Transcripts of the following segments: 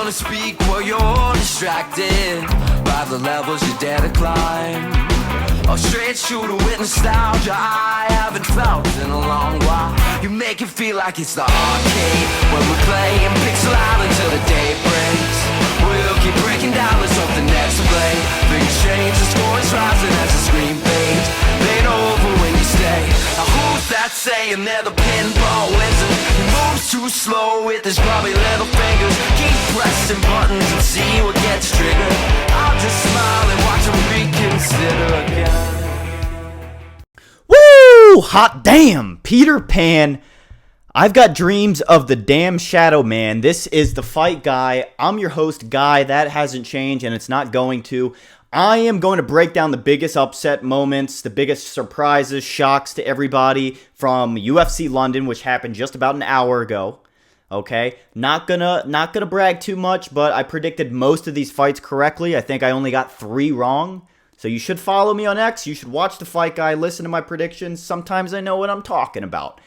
wanna speak while you're distracted by the levels you dare to climb. A straight shooter with nostalgia I haven't felt in a long while. You make it feel like it's the arcade when we're playing pixel out until the day breaks. We'll keep breaking down, let's hope the next play. Things change, the score is rising as the screen fades. They ain't over when you stay. Now who's that saying they're the pinball wizard? He moves too slow with his grubby little fingers. Keep pressing buttons and see what gets triggered. I'll just smile and watch him reconsider again. Woo! Hot damn! Peter Pan. I've got dreams of the damn Shadow Man. This is the Fight Guy. I'm your host, Guy. That hasn't changed, and it's not going to. I am going to break down the biggest upset moments, the biggest surprises, shocks to everybody from UFC London, which happened just about an hour ago. Okay, not gonna brag too much, but I predicted most of these fights correctly. I think I only got 3 wrong. So you should follow me on X. You should watch the Fight Guy, listen to my predictions. Sometimes I know what I'm talking about.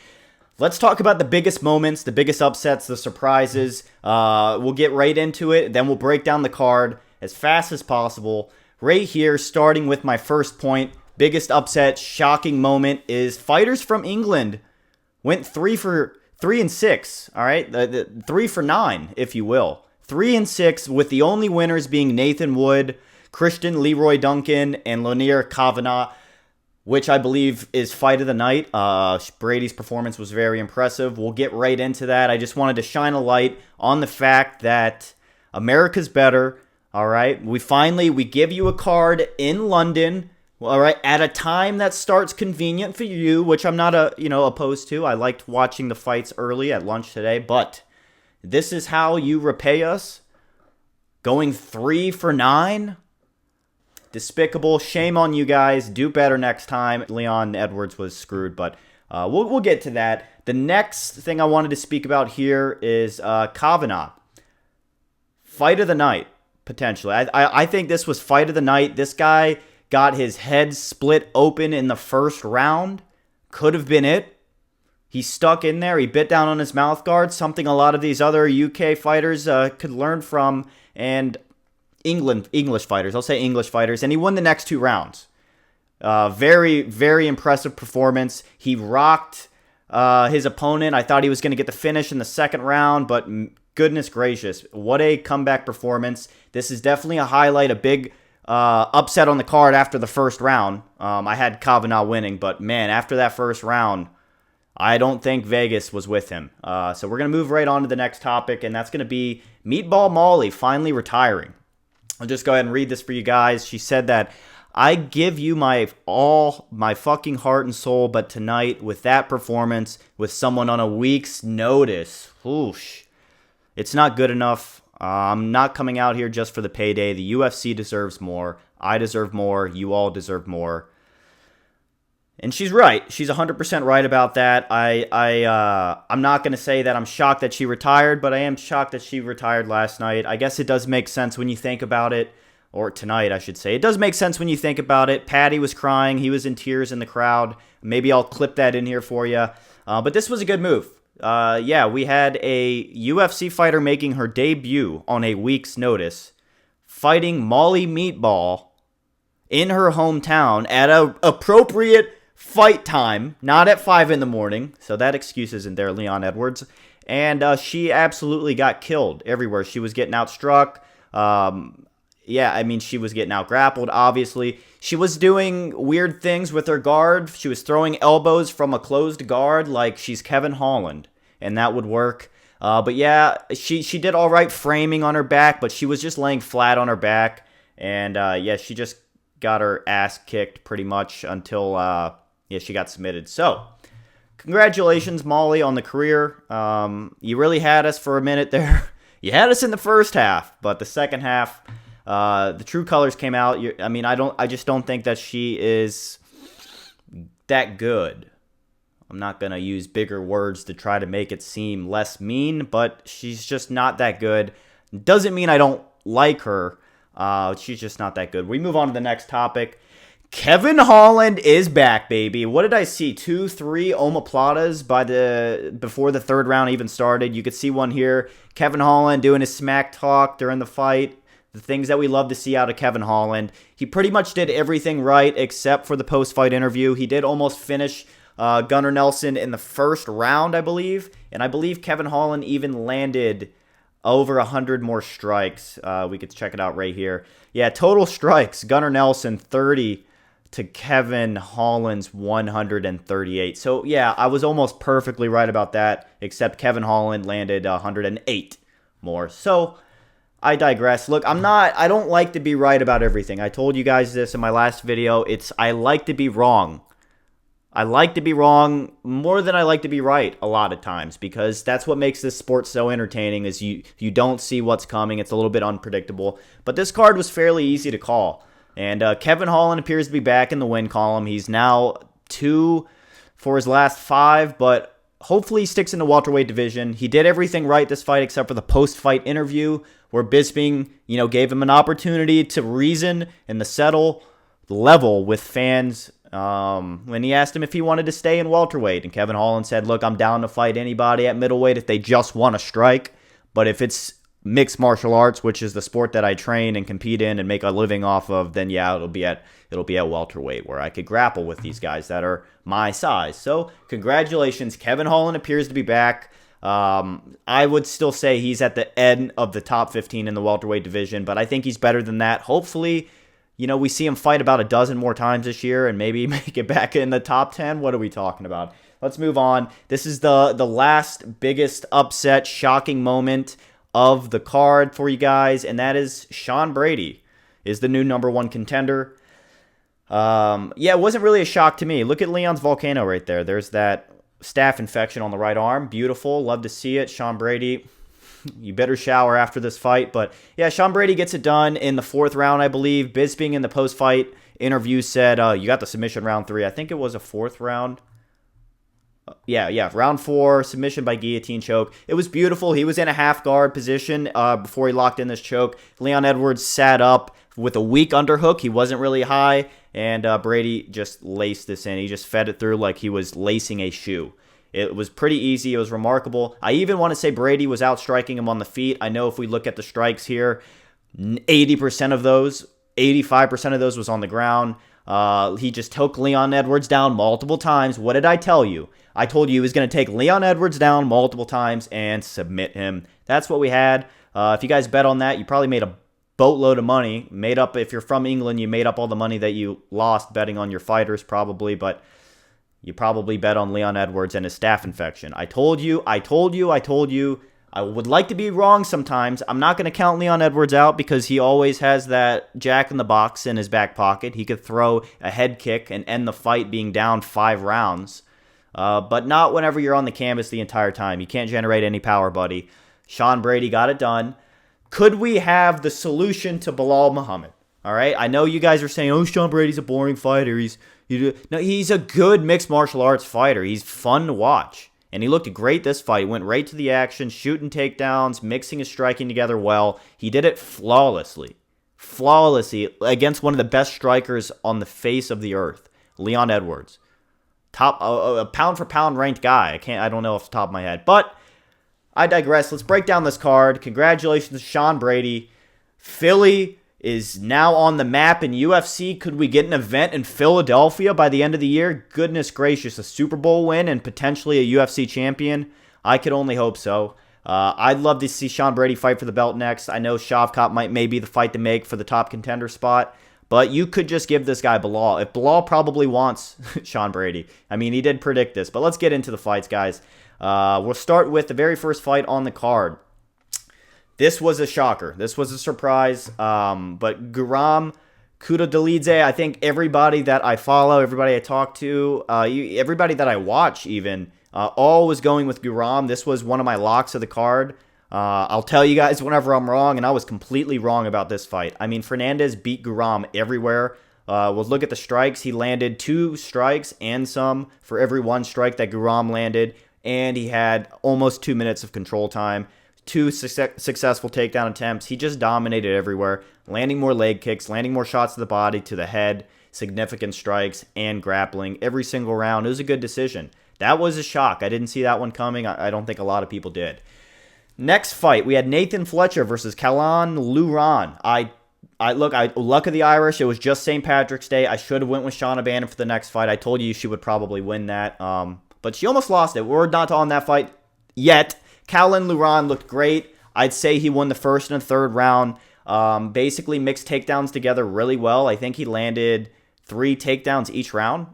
Let's talk about the biggest moments, the biggest upsets, the surprises. We'll get right into it. Then we'll break down the card as fast as possible. Right here, starting with my first point, biggest upset, shocking moment is fighters from England went 3 and 6. All right, the 3 for 9, if you will. 3 and 6, with the only winners being Nathan Wood, Christian Leroy Duncan, and Loughran Kavanagh, which I believe is fight of the night. Brady's performance was very impressive. We'll get right into that. I just wanted to shine a light on the fact that America's better. All right, we give you a card in London. All right, at a time that starts convenient for you, which I'm not opposed to. I liked watching the fights early at lunch today, but this is how you repay us. Going 3 for 9. Despicable. Shame on you guys. Do better next time. Leon Edwards was screwed, but we'll get to that. The next thing I wanted to speak about here is Kavanagh. Fight of the night, potentially. I think this was fight of the night. This guy got his head split open in the first round. Could have been it. He stuck in there. He bit down on his mouth guard, something a lot of these other UK fighters could learn from. And English fighters. I'll say English fighters. And he won the next 2 rounds. Very, very impressive performance. He rocked his opponent. I thought he was going to get the finish in the second round, but goodness gracious, what a comeback performance. This is definitely a highlight, a big upset on the card after the first round. I had Kavanagh winning, but man, after that first round, I don't think Vegas was with him. So we're going to move right on to the next topic, and that's going to be Meatball Molly finally retiring. I'll just go ahead and read this for you guys. She said that, I give you my fucking heart and soul, but tonight, with that performance, with someone on a week's notice, whoosh, it's not good enough. I'm not coming out here just for the payday. The UFC deserves more. I deserve more. You all deserve more. And she's right. She's 100% right about that. I'm not going to say that I'm shocked that she retired, but I am shocked that she retired last night. I guess it does make sense when you think about it. Or tonight, I should say. It does make sense when you think about it. Paddy was crying. He was in tears in the crowd. Maybe I'll clip that in here for you. But this was a good move. We had a UFC fighter making her debut on a week's notice, fighting Molly Meatball in her hometown at an appropriate fight time, not at 5 in the morning. So that excuse isn't there, Leon Edwards. And she absolutely got killed everywhere. She was getting outstruck. She was getting out grappled, obviously. She was doing weird things with her guard. She was throwing elbows from a closed guard like she's Kevin Holland, and that would work. She did all right framing on her back, but she was just laying flat on her back. And, she just got her ass kicked pretty much until, she got submitted. So, congratulations, Molly, on the career. You really had us for a minute there. You had us in the first half, but the second half, the true colors came out. I just don't think that she is that good. I'm not going to use bigger words to try to make it seem less mean, but she's just not that good. Doesn't mean I don't like her. She's just not that good. We move on to the next topic. Kevin Holland is back, baby. What did I see? 2, 3 omoplatas before the third round even started. You could see one here. Kevin Holland doing his smack talk during the fight. The things that we love to see out of Kevin Holland. He pretty much did everything right except for the post-fight interview. He did almost finish Gunnar Nelson in the first round, I believe. And I believe Kevin Holland even landed over 100 more strikes. We could check it out right here. Yeah, total strikes. Gunnar Nelson, 30 to Kevin Holland's 138. So, yeah, I was almost perfectly right about that, except Kevin Holland landed 108 more. So, I digress. Look, I don't like to be right about everything. I told you guys this in my last video. I like to be wrong. I like to be wrong more than I like to be right a lot of times, because that's what makes this sport so entertaining is you don't see what's coming. It's a little bit unpredictable. But this card was fairly easy to call. And Kevin Holland appears to be back in the win column. He's now 2 for his last 5, but hopefully he sticks in the welterweight division. He did everything right this fight except for the post-fight interview where Bisping, gave him an opportunity to reason and to settle the level with fans when he asked him if he wanted to stay in welterweight. And Kevin Holland said, look, I'm down to fight anybody at middleweight if they just want to strike. But if it's mixed martial arts, which is the sport that I train and compete in and make a living off of, then yeah, it'll be at welterweight where I could grapple with these guys that are my size. So congratulations, Kevin Holland appears to be back. I would still say he's at the end of the top 15 in the welterweight division, but I think he's better than that. Hopefully, we see him fight about a dozen more times this year and maybe make it back in the top 10. What are we talking about? Let's move on. This is the last biggest upset, shocking moment of the card for you guys, and that is Sean Brady is the new #1 contender. It wasn't really a shock to me. Look at Leon's volcano right there. There's that staph infection on the right arm. Beautiful. Love to see it. Sean Brady, you better shower after this fight. But yeah, Sean Brady gets it done in the 4th round, I believe. Bisping in the post-fight interview said, you got the submission round 3. I think it was a 4th round. Round 4, submission by guillotine choke. It was beautiful. He was in a half guard position before he locked in this choke. Leon Edwards sat up with a weak underhook. He wasn't really high, and Brady just laced this in. He just fed it through like he was lacing a shoe. It was pretty easy. It was remarkable. I even want to say Brady was outstriking him on the feet. I know if we look at the strikes here, 80% of those, 85% of those was on the ground. He just took Leon Edwards down multiple times. What did I tell you? I told you he was going to take Leon Edwards down multiple times and submit him. That's what we had. If you guys bet on that, you probably made a boatload of money. Made up, if you're from England, you made up all the money that you lost betting on your fighters probably, but you probably bet on Leon Edwards and his staph infection. I told you. I would like to be wrong sometimes. I'm not going to count Leon Edwards out because he always has that jack-in-the-box in his back pocket. He could throw a head kick and end the fight being down 5 rounds. But not whenever you're on the canvas the entire time. You can't generate any power, buddy. Sean Brady got it done. Could we have the solution to Belal Muhammad? All right? I know you guys are saying, oh, Sean Brady's a boring fighter. No, he's a good mixed martial arts fighter. He's fun to watch. And he looked great this fight. Went right to the action, shooting takedowns, mixing his striking together well. He did it flawlessly. Flawlessly against one of the best strikers on the face of the earth, Leon Edwards. Top a pound-for-pound ranked guy. I don't know off the top of my head. But I digress. Let's break down this card. Congratulations to Sean Brady. Philly is now on the map in UFC. Could we get an event in Philadelphia by the end of the year? Goodness gracious, a Super Bowl win and potentially a UFC champion? I could only hope so. I'd love to see Sean Brady fight for the belt next. I know Shavkat may be the fight to make for the top contender spot, but you could just give this guy Belal. If Belal probably wants Sean Brady. I mean, he did predict this, but let's get into the fights, guys. We'll start with the very first fight on the card. This was a shocker. This was a surprise. But Guram Kutateladze, I think everybody that I follow, everybody I talk to, everybody that I watch even, all was going with Guram. This was one of my locks of the card. I'll tell you guys whenever I'm wrong, and I was completely wrong about this fight. I mean, Fernandes beat Guram everywhere. We'll look at the strikes. He landed 2 strikes and some for every 1 strike that Guram landed, and he had almost 2 minutes of control time. 2 successful takedown attempts. He just dominated everywhere, landing more leg kicks, landing more shots to the body, to the head. significant strikes and grappling every single round. It was a good decision. That was a shock. I didn't see that one coming. I don't think a lot of people did. Next fight, we had Nathan Fletcher versus Loughran. Luck of the Irish. It was just St. Patrick's Day. I should have went with Shauna Bannon for the next fight. I told you she would probably win that. But she almost lost it. We're not on that fight yet. Loughran looked great. I'd say he won the first and the third round. Basically mixed takedowns together really well. I think he landed 3 takedowns each round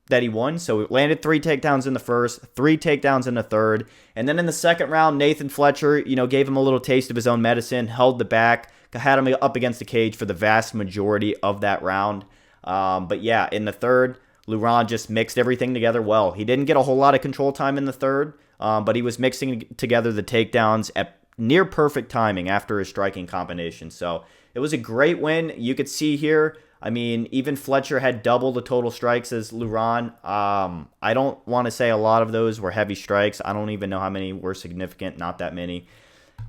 that he won. So he landed 3 takedowns in the first, 3 takedowns in the third. And then in the second round, Nathan Fletcher, gave him a little taste of his own medicine, held the back, had him up against the cage for the vast majority of that round. But yeah, in the third, Loughran just mixed everything together well. He didn't get a whole lot of control time in the third, but he was mixing together the takedowns at near perfect timing after his striking combination. So it was a great win. You could see here, even Fletcher had double the total strikes as Loughran. I don't want to say a lot of those were heavy strikes. I don't even know how many were significant. Not that many.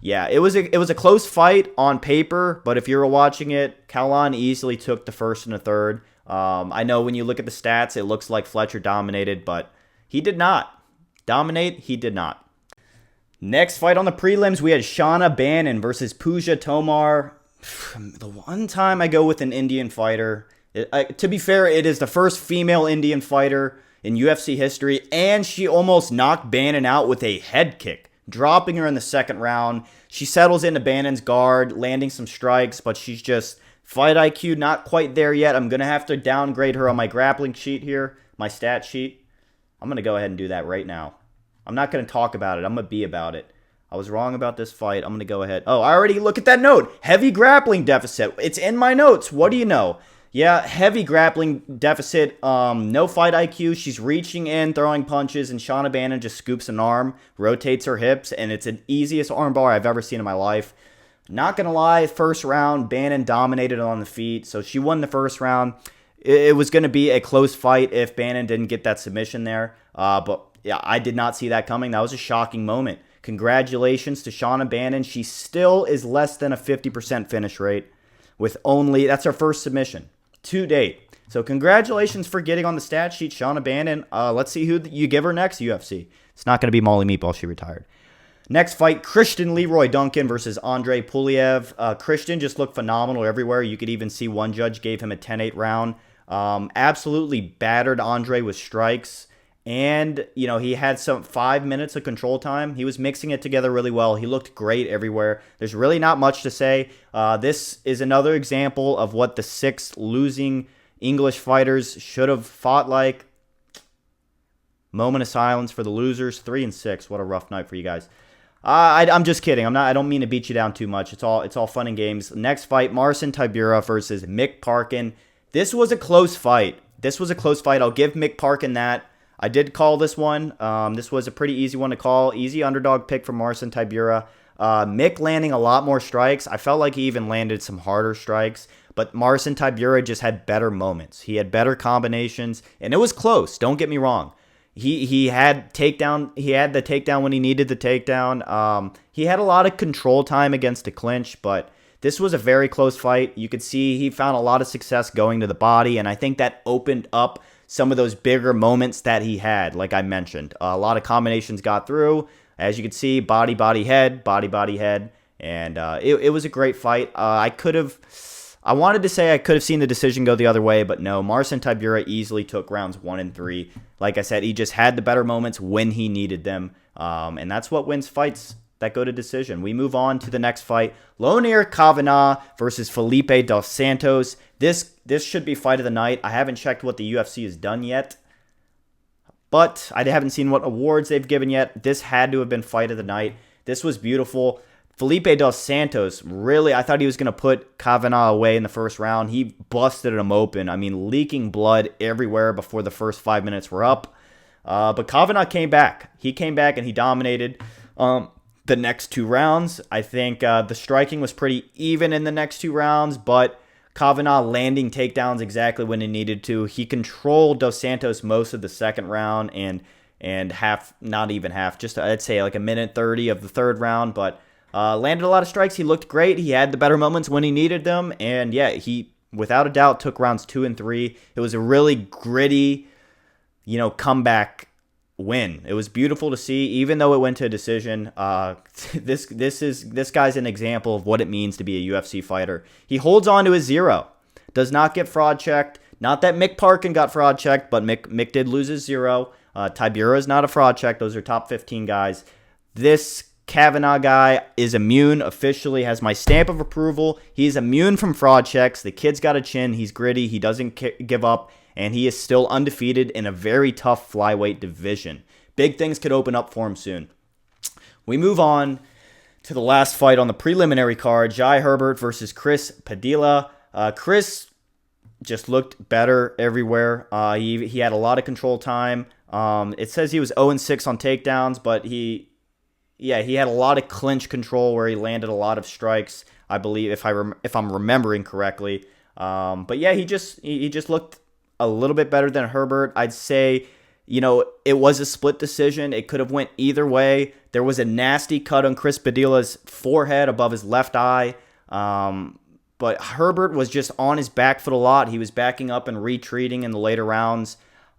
Yeah, it was a close fight on paper, but if you were watching it, Loughran easily took the first and the third. I know when you look at the stats, it looks like Fletcher dominated, but he did not. Dominate, he did not. Next fight on the prelims, we had Shauna Bannon versus Tomar. The one time I go with an Indian fighter, to be fair, it is the first female Indian fighter in UFC history, and she almost knocked Bannon out with a head kick, dropping her in the second round. She settles into Bannon's guard, landing some strikes, but she's just fight IQ not quite there yet. I'm going to have to downgrade her on my grappling sheet here, my stat sheet. I'm going to go ahead and do that right now. I'm not going to talk about it. I'm going to be about it. I was wrong about this fight. I'm going to go ahead. Oh, I already look at that note. Heavy grappling deficit. It's in my notes. What do you know? Yeah, heavy grappling deficit. No fight IQ. She's reaching in, throwing punches, and Shauna Bannon just scoops an arm, rotates her hips, and it's the easiest armbar I've ever seen in my life. Not going to lie, first round, Bannon dominated on the feet, so she won the first round. It was going to be a close fight if Bannon didn't get that submission there, but yeah, I did not see that coming. That was a shocking moment. Congratulations to Shauna Bannon. She still is less than a 50% finish rate with that's her first submission to date. So congratulations for getting on the stat sheet, Shauna Bannon. Let's see who you give her next, UFC. It's not going to be Molly Meatball. She retired. Next fight, Christian Leroy Duncan versus Andre Pulyaev. Christian just looked phenomenal everywhere. You could even see one judge gave him a 10-8 round. Absolutely battered Andre with strikes. And, he had 5 minutes of control time. He was mixing it together really well. He looked great everywhere. There's really not much to say. This is another example of what the 6 losing English fighters should have fought like. Moment of silence for the losers. 3-6. What a rough night for you guys. I'm just kidding. I don't mean to beat you down too much. It's all fun and games. Next fight, Marcin Tybura versus Mick Parkin. This was a close fight. I'll give Mick Parkin that. I did call this one. This was a pretty easy one to call. Easy underdog pick for Marcin Tybura. Mick landing a lot more strikes. I felt like he even landed some harder strikes. But Marcin Tybura just had better moments. He had better combinations. And it was close. Don't get me wrong. He had takedown. He had the takedown when he needed the takedown. He had a lot of control time against the clinch. But this was a very close fight. You could see he found a lot of success going to the body. And I think that opened up some of those bigger moments that he had, like I mentioned. A lot of combinations got through. As you can see, body, head, body, head. And it was a great fight. I wanted to say I could have seen the decision go the other way, but no. Marcin Tybura easily took rounds 1 and 3. Like I said, he just had the better moments when he needed them. And that's what wins fights that go to decision. We move on to the next fight. Loughran Kavanagh versus Felipe dos Santos. This should be fight of the night. I haven't checked what the UFC has done yet, but I haven't seen what awards they've given yet. This had to have been fight of the night. This was beautiful. Felipe dos Santos, really, I thought he was going to put Kavanagh away in the first round. He busted him open. Leaking blood everywhere before the first 5 minutes were up. But Kavanagh came back. He came back and he dominated the next 2 rounds. I think the striking was pretty even in the next 2 rounds, but Kavanagh landing takedowns exactly when he needed to. He controlled Dos Santos most of the second round and half, not even half, just I'd say like a minute 30 of the third round, but landed a lot of strikes. He looked great. He had the better moments when he needed them, and yeah, he without a doubt took rounds 2 and 3. It was a really gritty, comeback win. It was beautiful to see, even though it went to a decision. This guy's an example of what it means to be a UFC fighter. He holds on to his 0, does not get fraud checked. Not that Mick Parkin got fraud checked, but Mick did lose his 0. Tybura is not a fraud check. Those are top 15 guys. This Kavanagh guy is immune, officially has my stamp of approval. He's immune from fraud checks. The kid's got a chin. He's gritty. He doesn't give up, and he is still undefeated in a very tough flyweight division. Big things could open up for him soon. We move on to the last fight on the preliminary card, Jai Herbert versus Chris Padilla. Chris just looked better everywhere. He had a lot of control time. It says he was 0-6 on takedowns, but he had a lot of clinch control where he landed a lot of strikes, I believe, if I'm remembering correctly. But yeah, he just looked a little bit better than Herbert. I'd say, it was a split decision. It could have went either way. There was a nasty cut on Chris Padilla's forehead above his left eye. But Herbert was just on his back foot a lot. He was backing up and retreating in the later rounds.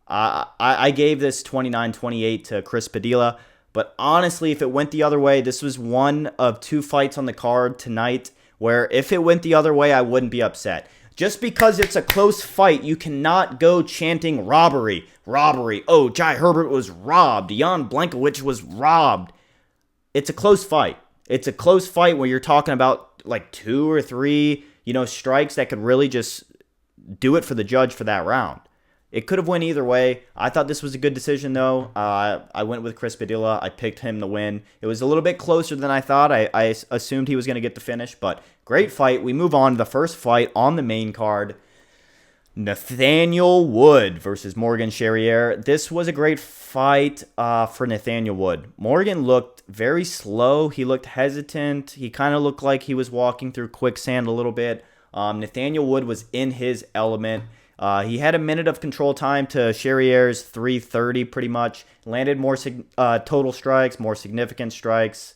I gave this 29-28 to Chris Padilla. But honestly, if it went the other way, this was one of 2 fights on the card tonight where if it went the other way, I wouldn't be upset. Just because it's a close fight, you cannot go chanting robbery, robbery. Oh, Jai Herbert was robbed. Jan Blachowicz was robbed. It's a close fight. It's a close fight where you're talking about like 2 or 3, strikes that could really just do it for the judge for that round. It could have went either way. I thought this was a good decision, though. I went with Chris Padilla. I picked him to win. It was a little bit closer than I thought. I assumed he was going to get the finish, but great fight. We move on to the first fight on the main card. Nathaniel Wood versus Morgan Charriere. This was a great fight for Nathaniel Wood. Morgan looked very slow. He looked hesitant. He kind of looked like he was walking through quicksand a little bit. Nathaniel Wood was in his element. He had a minute of control time to Charriere's 3:30 pretty much. Landed more total strikes, more significant strikes.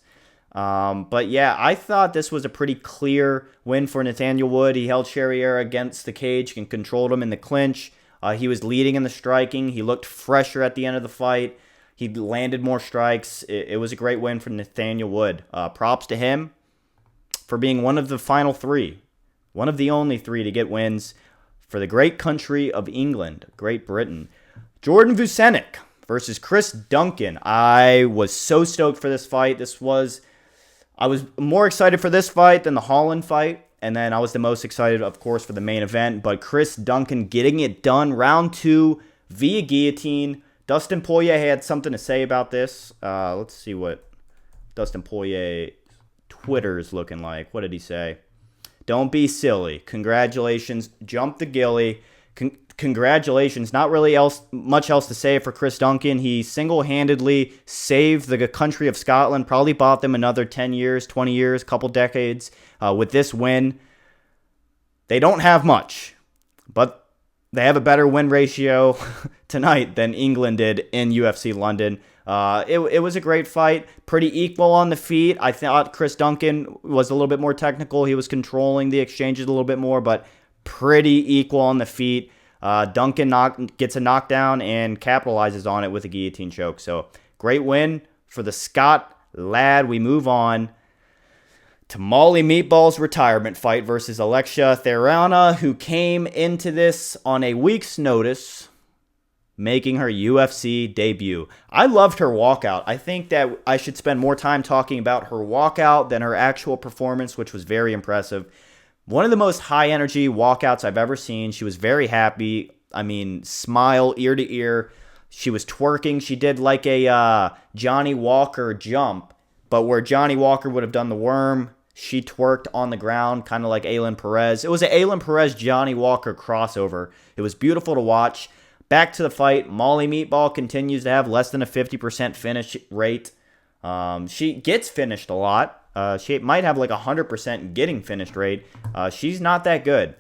But yeah, I thought this was a pretty clear win for Nathaniel Wood. He held Charriere against the cage and controlled him in the clinch. He was leading in the striking. He looked fresher at the end of the fight. He landed more strikes. It was a great win for Nathaniel Wood. Props to him for being one of the final 3. One of the only 3 to get wins for the great country of England, Great Britain. Jordan Vucenic versus Chris Duncan. I was so stoked for this fight. I was more excited for this fight than the Holland fight, and then I was the most excited, of course, for the main event. But Chris Duncan getting it done, round 2 via guillotine. Dustin Pulyaev had something to say about this. Let's see what Dustin Pulyaev's Twitter is looking like. What did he say? Don't be silly. Congratulations. Jump the gilly. Congratulations. Not really much else to say for Chris Duncan. He single-handedly saved the country of Scotland. Probably bought them another 10 years, 20 years, couple decades with this win. They don't have much, but they have a better win ratio tonight than England did in UFC London. It was a great fight, pretty equal on the feet. I thought Chris Duncan was a little bit more technical. He was controlling the exchanges a little bit more, but pretty equal on the feet. Duncan gets a knockdown and capitalizes on it with a guillotine choke. So great win for the Scot lad. We move on to Molly Meatball's retirement fight versus Alexia Thainara, who came into this on a week's notice, making her UFC debut. I loved her walkout. I think that I should spend more time talking about her walkout than her actual performance, which was very impressive. One of the most high-energy walkouts I've ever seen. She was very happy. I mean, smile ear to ear. She was twerking. She did like a Johnny Walker jump, but where Johnny Walker would have done the worm, she twerked on the ground, kind of like Aylin Perez. It was an Aylin Perez-Johnny Walker crossover. It was beautiful to watch. Back to the fight. Molly Meatball continues to have less than a 50% finish rate. She gets finished a lot. She might have like 100% getting finished rate. She's not that good.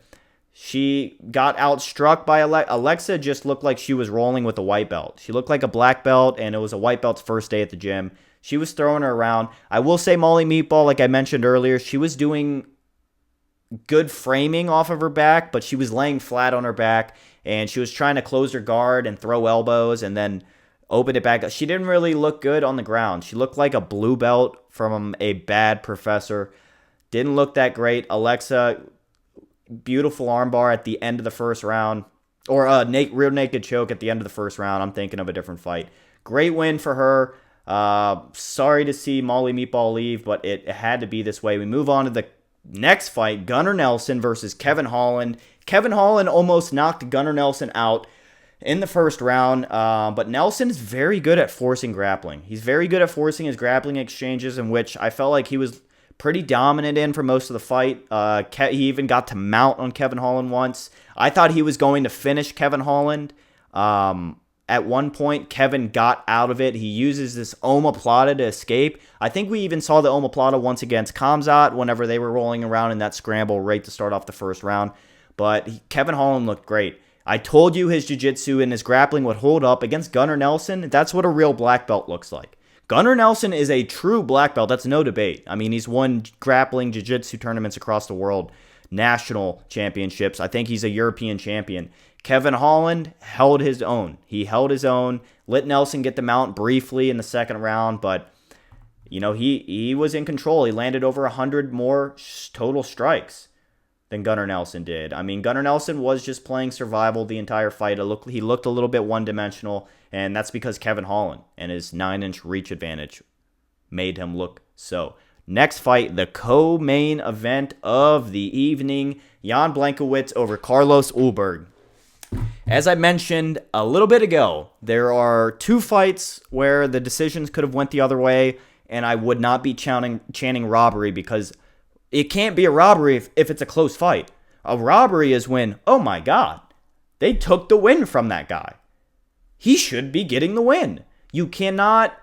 She got outstruck by Alexa. Just looked like she was rolling with a white belt. She looked like a black belt, and it was a white belt's first day at the gym. She was throwing her around. I will say Molly Meatball, like I mentioned earlier, she was doing good framing off of her back, but she was laying flat on her back, and she was trying to close her guard and throw elbows and then open it back up. She didn't really look good on the ground. She looked like a blue belt from a bad professor. Didn't look that great. Alexa, beautiful armbar at the end of the first round. Or a rear naked choke at the end of the first round. I'm thinking of a different fight. Great win for her. Sorry to see Molly Meatball leave, but it had to be this way. We move on to the next fight, Gunnar Nelson versus Kevin Holland. Kevin Holland almost knocked Gunnar Nelson out in the first round, but Nelson is very good at forcing grappling. He's very good at forcing his grappling exchanges, in which I felt like he was pretty dominant in for most of the fight. He even got to mount on Kevin Holland once. I thought he was going to finish Kevin Holland. At one point, Kevin got out of it. He uses this omoplata to escape. I think we even saw the omoplata once against Khamzat whenever they were rolling around in that scramble right to start off the first round. But Kevin Holland looked great. I told you his jiu-jitsu and his grappling would hold up against Gunnar Nelson. That's what a real black belt looks like. Gunnar Nelson is a true black belt. That's no debate. I mean, he's won grappling jiu-jitsu tournaments across the world, national championships. I think he's a European champion. Kevin Holland held his own. He held his own, let Nelson get the mount briefly in the second round, but he was in control. He landed over 100 more total strikes than Gunnar Nelson did. I mean, Gunnar Nelson was just playing survival the entire fight. He looked a little bit one-dimensional, and that's because Kevin Holland and his 9-inch reach advantage made him look so. Next fight, the co-main event of the evening, Jan Blachowicz over Carlos Ulberg. As I mentioned a little bit ago, there are two fights where the decisions could have went the other way, and I would not be chanting robbery, because it can't be a robbery if it's a close fight. A robbery is when, oh my God, they took the win from that guy. He should be getting the win. You cannot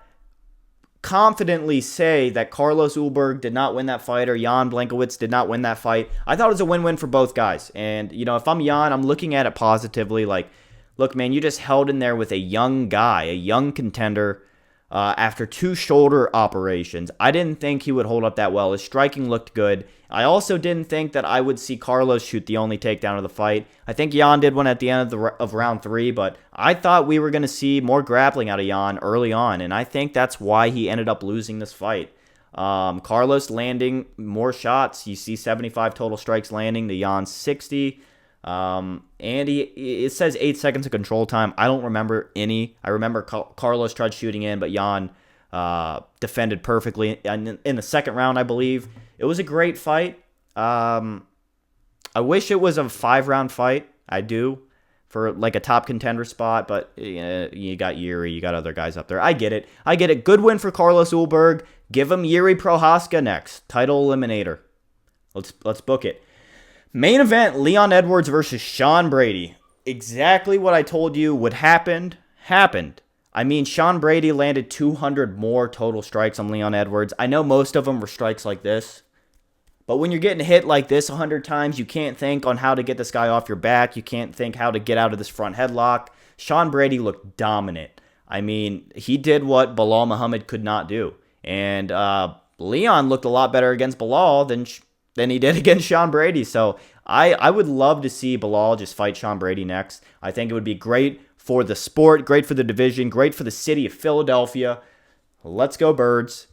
confidently say that Carlos Ulberg did not win that fight or Jan Blachowicz did not win that fight. I thought it was a win-win for both guys. And, if I'm Jan, I'm looking at it positively. Like, look, man, you just held in there with a young guy, a young contender, after 2 shoulder operations. I didn't think he would hold up that well. His striking looked good. I also didn't think that I would see Carlos shoot the only takedown of the fight. I think Jan did one at the end of round 3, but I thought we were going to see more grappling out of Jan early on, and I think that's why he ended up losing this fight. Carlos landing more shots. You see 75 total strikes landing to Jan's 60. And it says 8 seconds of control time. I don't remember any. I remember Carlos tried shooting in, but Jan defended perfectly in the second round, I believe. It was a great fight. I wish it was a 5-round fight. I do, for like a top contender spot, but you got Yuri, you got other guys up there. I get it. Good win for Carlos Ulberg. Give him Yuri Prohaska next. Title eliminator. Let's book it. Main event, Leon Edwards versus Sean Brady. Exactly what I told you would happen, happened. I mean, Sean Brady landed 200 more total strikes on Leon Edwards. I know most of them were strikes like this, but when you're getting hit like this 100 times, you can't think on how to get this guy off your back. You can't think how to get out of this front headlock. Sean Brady looked dominant. I mean, he did what Belal Muhammad could not do. And Leon looked a lot better against Belal than he did against Sean Brady. So I would love to see Belal just fight Sean Brady next. I think it would be great for the sport, great for the division, great for the city of Philadelphia. Let's go, Birds.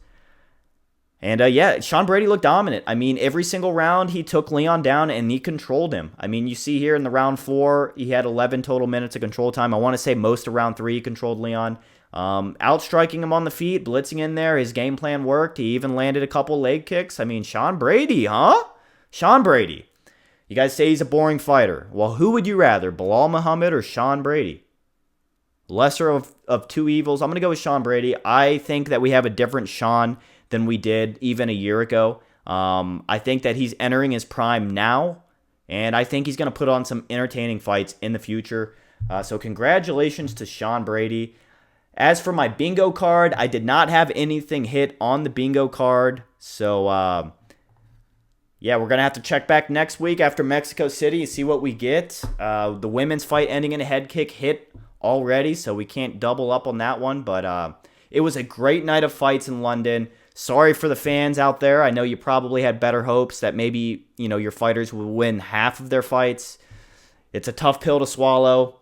And Sean Brady looked dominant. I mean, every single round he took Leon down and he controlled him. I mean, you see here in the round 4, he had 11 total minutes of control time. I want to say most of round 3 he controlled Leon. Outstriking him on the feet, blitzing in there. His game plan worked. He even landed a couple leg kicks. I mean, Sean Brady, huh? Sean Brady. You guys say he's a boring fighter. Well, who would you rather, Belal Muhammad or Sean Brady? Lesser of two evils. I'm going to go with Sean Brady. I think that we have a different Sean than we did even a year ago. I think that he's entering his prime now, and I think he's going to put on some entertaining fights in the future. So congratulations to Sean Brady. As for my bingo card, I did not have anything hit on the bingo card. So, we're going to have to check back next week after Mexico City and see what we get. The women's fight ending in a head kick hit already, so we can't double up on that one. But it was a great night of fights in London. Sorry for the fans out there. I know you probably had better hopes that maybe, your fighters will win half of their fights. It's a tough pill to swallow.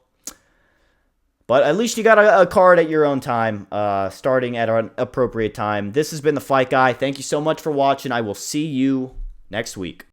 But at least you got a card at your own time, starting at an appropriate time. This has been The Fight Guy. Thank you so much for watching. I will see you next week.